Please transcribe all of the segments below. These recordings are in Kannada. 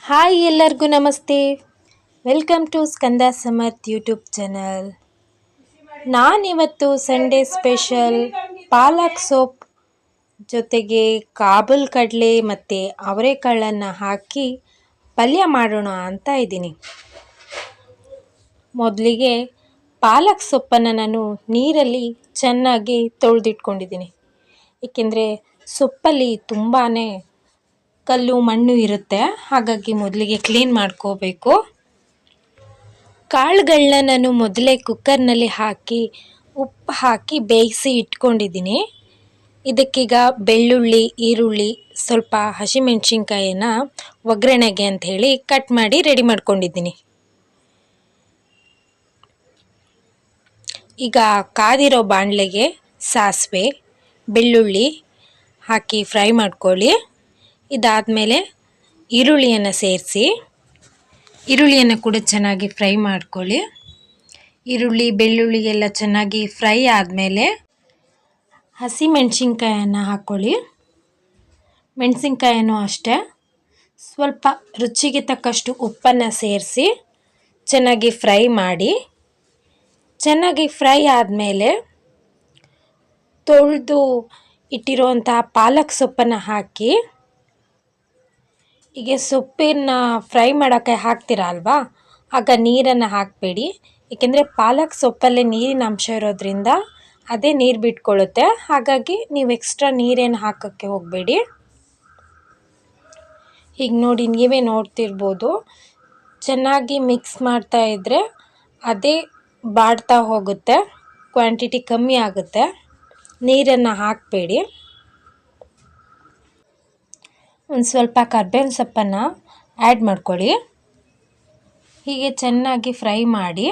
ಹಾಯ್ ಎಲ್ಲರಿಗೂ ನಮಸ್ತೆ. Welcome to Skanda Samarth YouTube channel. ನಾನಿವತ್ತು ಸಂಡೇ ಸ್ಪೆಷಲ್ ಪಾಲಕ್ ಸೊಪ್ಪು ಜೊತೆಗೆ ಕಾಬೂಲ್ ಕಡಲೆ ಮತ್ತು ಅವರೆಕಾಳನ್ನು ಹಾಕಿ ಪಲ್ಯ ಮಾಡೋಣ ಅಂತ ಇದ್ದೀನಿ. ಮೊದಲಿಗೆ ಪಾಲಕ್ ಸೊಪ್ಪನ್ನು ನಾನು ನೀರಲ್ಲಿ ಚೆನ್ನಾಗಿ ತೊಳೆದಿಟ್ಕೊಂಡಿದ್ದೀನಿ. ಏಕೆಂದರೆ ಸೊಪ್ಪಲ್ಲಿ ತುಂಬಾ ಕಲ್ಲು ಮಣ್ಣು ಇರುತ್ತೆ, ಹಾಗಾಗಿ ಮೊದಲಿಗೆ ಕ್ಲೀನ್ ಮಾಡ್ಕೋಬೇಕು. ಕಾಳುಗಳನ್ನ ನಾನು ಮೊದಲೇ ಕುಕ್ಕರ್ನಲ್ಲಿ ಹಾಕಿ ಉಪ್ಪು ಹಾಕಿ ಬೇಯಿಸಿ ಇಟ್ಕೊಂಡಿದ್ದೀನಿ. ಇದಕ್ಕೀಗ ಬೆಳ್ಳುಳ್ಳಿ, ಈರುಳ್ಳಿ, ಸ್ವಲ್ಪ ಹಸಿಮೆಣಸಿನ್ಕಾಯಿನ ಒಗ್ಗರಣೆಗೆ ಅಂತ ಹೇಳಿ ಕಟ್ ಮಾಡಿ ರೆಡಿ ಮಾಡ್ಕೊಂಡಿದ್ದೀನಿ. ಈಗ ಕಾದಿರೋ ಬಾಣಲೆಗೆ ಸಾಸಿವೆ, ಬೆಳ್ಳುಳ್ಳಿ ಹಾಕಿ ಫ್ರೈ ಮಾಡ್ಕೊಳ್ಳಿ. ಇದಾದಮೇಲೆ ಈರುಳ್ಳಿಯನ್ನು ಸೇರಿಸಿ ಈರುಳ್ಳಿಯನ್ನು ಕೂಡ ಚೆನ್ನಾಗಿ ಫ್ರೈ ಮಾಡ್ಕೊಳ್ಳಿ. ಈರುಳ್ಳಿ ಬೆಳ್ಳುಳ್ಳಿ ಎಲ್ಲ ಚೆನ್ನಾಗಿ ಫ್ರೈ ಆದಮೇಲೆ ಹಸಿಮೆಣಸಿನ್ಕಾಯನ್ನು ಹಾಕ್ಕೊಳ್ಳಿ. ಮೆಣಸಿನ್ಕಾಯನ್ನು ಅಷ್ಟೇ ಸ್ವಲ್ಪ ರುಚಿಗೆ ತಕ್ಕಷ್ಟು ಉಪ್ಪನ್ನು ಸೇರಿಸಿ ಚೆನ್ನಾಗಿ ಫ್ರೈ ಮಾಡಿ. ಚೆನ್ನಾಗಿ ಫ್ರೈ ಆದಮೇಲೆ ತೊಳೆದು ಇಟ್ಟಿರುವಂತಹ ಪಾಲಕ್ ಸೊಪ್ಪನ್ನು ಹಾಕಿ. ಹೀಗೆ ಸೊಪ್ಪನ್ನು ಫ್ರೈ ಮಾಡೋಕ್ಕೆ ಹಾಕ್ತೀರ ಅಲ್ವಾ, ಆಗ ನೀರನ್ನು ಹಾಕಬೇಡಿ. ಏಕೆಂದರೆ ಪಾಲಕ್ ಸೊಪ್ಪಲ್ಲೇ ನೀರಿನ ಅಂಶ ಇರೋದ್ರಿಂದ ಅದೇ ನೀರು ಬಿಟ್ಕೊಳ್ಳುತ್ತೆ, ಹಾಗಾಗಿ ನೀವು ಎಕ್ಸ್ಟ್ರಾ ನೀರೇನು ಹಾಕೋಕ್ಕೆ ಹೋಗಬೇಡಿ. ಈಗ ನೋಡಿ, ನೀವೇ ನೋಡ್ತಿರ್ಬೋದು, ಚೆನ್ನಾಗಿ ಮಿಕ್ಸ್ ಮಾಡ್ತಾ ಇದ್ದರೆ ಅದೇ ಬಾಡ್ತಾ ಹೋಗುತ್ತೆ, ಕ್ವಾಂಟಿಟಿ ಕಮ್ಮಿ ಆಗುತ್ತೆ. ನೀರನ್ನು ಹಾಕಬೇಡಿ. ಒಂದು ಸ್ವಲ್ಪ ಕರ್ಬೇವಿನ ಸೊಪ್ಪನ್ನು ಆ್ಯಡ್ ಮಾಡ್ಕೊಳ್ಳಿ. ಹೀಗೆ ಚೆನ್ನಾಗಿ ಫ್ರೈ ಮಾಡಿ.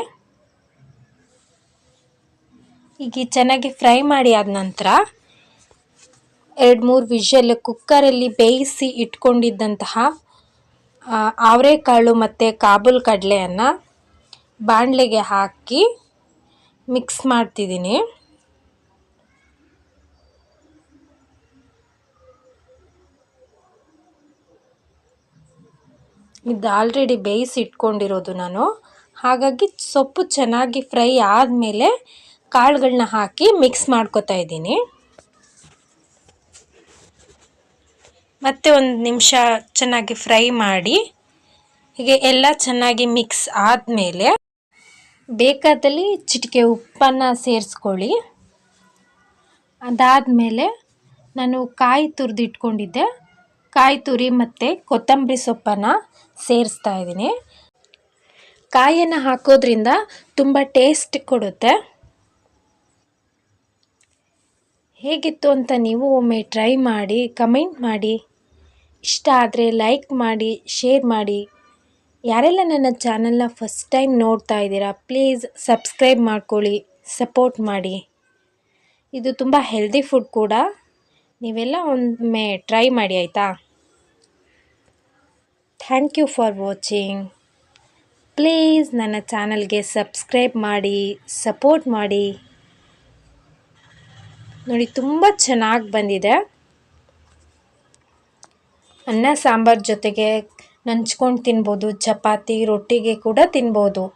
ಹೀಗೆ ಚೆನ್ನಾಗಿ ಫ್ರೈ ಮಾಡಿ ಆದ ನಂತರ 2-3 ವಿಷಲ್ ಕುಕ್ಕರಲ್ಲಿ ಬೇಯಿಸಿ ಇಟ್ಕೊಂಡಿದ್ದಂತಹ ಅವರೆಕಾಳು ಮತ್ತು ಕಾಬೂಲ್ ಕಡಲೆಯನ್ನು ಬಾಣಲೆಗೆ ಹಾಕಿ ಮಿಕ್ಸ್ ಮಾಡ್ತಿದ್ದೀನಿ. ಇದು ಆಲ್ರೆಡಿ ಬೇಯಿಸಿ ಇಟ್ಕೊಂಡಿರೋದು ನಾನು, ಹಾಗಾಗಿ ಸೊಪ್ಪು ಚೆನ್ನಾಗಿ ಫ್ರೈ ಆದಮೇಲೆ ಕಾಳುಗಳನ್ನ ಹಾಕಿ ಮಿಕ್ಸ್ ಮಾಡ್ಕೊತಾ ಇದ್ದೀನಿ. ಮತ್ತೆ 1 ನಿಮಿಷ ಚೆನ್ನಾಗಿ ಫ್ರೈ ಮಾಡಿ. ಹೀಗೆ ಎಲ್ಲ ಚೆನ್ನಾಗಿ ಮಿಕ್ಸ್ ಆದಮೇಲೆ ಬೇಕಾದಲ್ಲಿ ಚಿಟಿಕೆ ಉಪ್ಪನ್ನು ಸೇರಿಸ್ಕೊಳ್ಳಿ. ಅದಾದಮೇಲೆ ನಾನು ಕಾಯಿ ತುರಿದಿಟ್ಕೊಂಡಿದ್ದೆ, ಕಾಯಿ ತುರಿ ಮತ್ತು ಕೊತ್ತಂಬರಿ ಸೊಪ್ಪನ್ನು ಸೇರಿಸ್ತಾ ಇದ್ದೀನಿ. ಕಾಯನ್ನು ಹಾಕೋದ್ರಿಂದ ತುಂಬ ಟೇಸ್ಟ್ ಕೊಡುತ್ತೆ. ಹೇಗಿತ್ತು ಅಂತ ನೀವು ಒಮ್ಮೆ ಟ್ರೈ ಮಾಡಿ ಕಮೆಂಟ್ ಮಾಡಿ. ಇಷ್ಟ ಆದರೆ ಲೈಕ್ ಮಾಡಿ, ಶೇರ್ ಮಾಡಿ. ಯಾರೆಲ್ಲ ನನ್ನ ಚಾನಲ್ನ ಫಸ್ಟ್ ಟೈಮ್ ನೋಡ್ತಾ ಇದ್ದೀರಾ, ಪ್ಲೀಸ್ ಸಬ್ಸ್ಕ್ರೈಬ್ ಮಾಡ್ಕೊಳ್ಳಿ, ಸಪೋರ್ಟ್ ಮಾಡಿ. ಇದು ತುಂಬ ಹೆಲ್ದಿ ಫುಡ್ ಕೂಡ, ನೀವೆಲ್ಲ ಒಮ್ಮೆ ಟ್ರೈ ಮಾಡಿ ಆಯಿತಾ. Thank you for watching. Please ನನ್ನ ಚಾನಲ್ಗೆ ಸಬ್ಸ್ಕ್ರೈಬ್ ಮಾಡಿ, ಸಪೋರ್ಟ್ ಮಾಡಿ. ನೋಡಿ, ತುಂಬ ಚೆನ್ನಾಗಿ ಬಂದಿದೆ. ಅನ್ನ ಸಾಂಬಾರು ಜೊತೆಗೆ ನಂಚ್ಕೊಂಡು ತಿನ್ಬೋದು, ಚಪಾತಿ ರೊಟ್ಟಿಗೆ ಕೂಡ ತಿನ್ಬೋದು.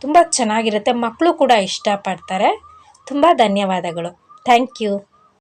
ತುಂಬ ಚೆನ್ನಾಗಿರುತ್ತೆ, ಮಕ್ಕಳು ಕೂಡ ಇಷ್ಟಪಡ್ತಾರೆ. ತುಂಬ ಧನ್ಯವಾದಗಳು. Thank you.